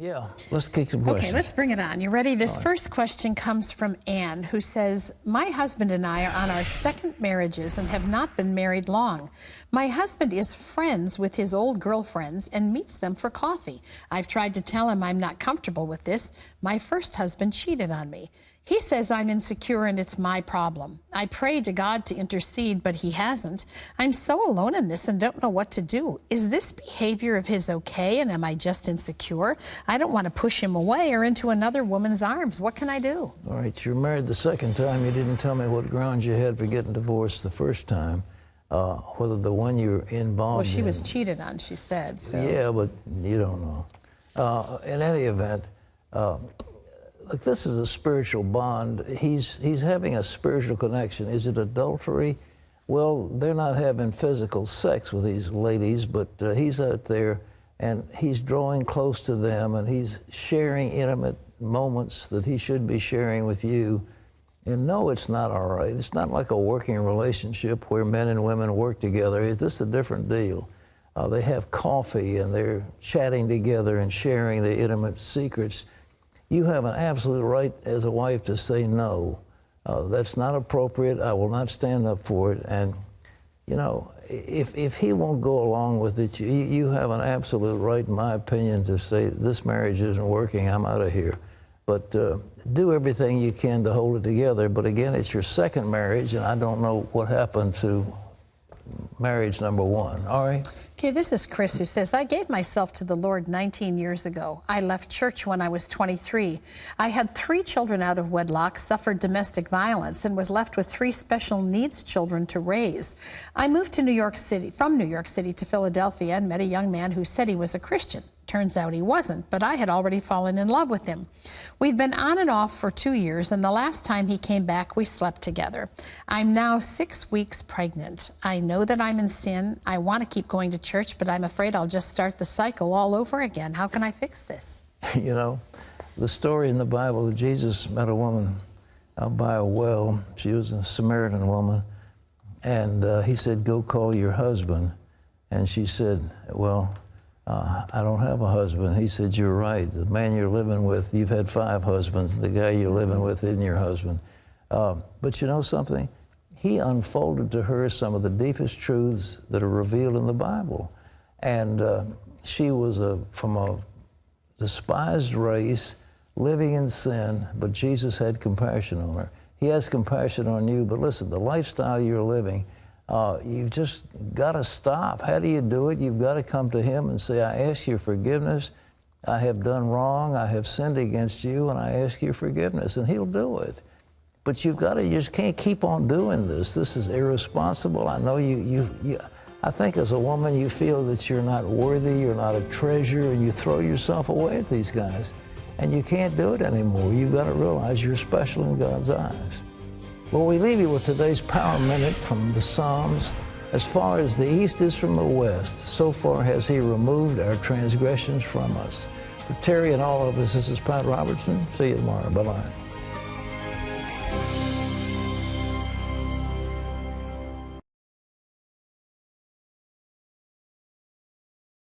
Yeah, let's kick some questions. Okay, let's bring it on. You ready? This first question comes from Anne, who says, my husband and I are on our second marriages and have not been married long. My husband is friends with his old girlfriends and meets them for coffee. I've tried to tell him I'm not comfortable with this. My first husband cheated on me. He says I'm insecure and it's my problem. I prayed to God to intercede, but he hasn't. I'm so alone in this and don't know what to do. Is this behavior of his okay, and am I just insecure? I don't want to push him away or into another woman's arms. What can I do? All right, you're married the second time. You didn't tell me what grounds you had for getting divorced the first time. Whether the one you're involved in... Well, she was cheated on, she said. So. Yeah, but you don't know. In any event, look, this is a spiritual bond. He's having a spiritual connection. Is it adultery? Well, they're not having physical sex with these ladies, but he's out there and he's drawing close to them and he's sharing intimate moments that he should be sharing with you. And no, it's not all right. It's not like a working relationship where men and women work together. This is a different deal. They have coffee and they're chatting together and sharing the intimate secrets. You have an absolute right as a wife to say no. That's not appropriate. I will not stand up for it. And, you know, if he won't go along with it, you have an absolute right, in my opinion, to say this marriage isn't working, I'm out of here. But do everything you can to hold it together. But again, it's your second marriage, and I don't know what happened to marriage number one. All right? Okay, this is Chris, who says, I gave myself to the Lord 19 years ago. I left church when I was 23. I had 3 children out of wedlock, suffered domestic violence, and was left with 3 special needs children to raise. I moved to New York City, from New York City to Philadelphia, and met a young man who said he was a Christian. Turns out he wasn't, but I had already fallen in love with him. We've been on and off for 2 years, and the last time he came back, we slept together. I'm now 6 weeks pregnant. I know that I'm in sin. I want to keep going to church, but I'm afraid I'll just start the cycle all over again. How can I fix this? You know, the story in the Bible that Jesus met a woman out by a well. She was a Samaritan woman, and he said, go call your husband. And she said, well, I don't have a husband. He said, you're right. The man you're living with, you've had 5 husbands. The guy you're living with isn't your husband. But you know something? He unfolded to her some of the deepest truths that are revealed in the Bible. And she was from a despised race, living in sin, but Jesus had compassion on her. He has compassion on you, but listen, the lifestyle you're living, you've just got to stop. How do you do it? You've got to come to him and say, I ask your forgiveness. I have done wrong. I have sinned against you, and I ask your forgiveness, and he'll do it. But you just can't keep on doing this. This is irresponsible. I know I think as a woman, you feel that you're not worthy, you're not a treasure, and you throw yourself away at these guys. And you can't do it anymore. You've got to realize you're special in God's eyes. Well, we leave you with today's Power Minute from the Psalms. As far as the east is from the west, so far has he removed our transgressions from us. For Terry and all of us, this is Pat Robertson. See you tomorrow. Bye-bye.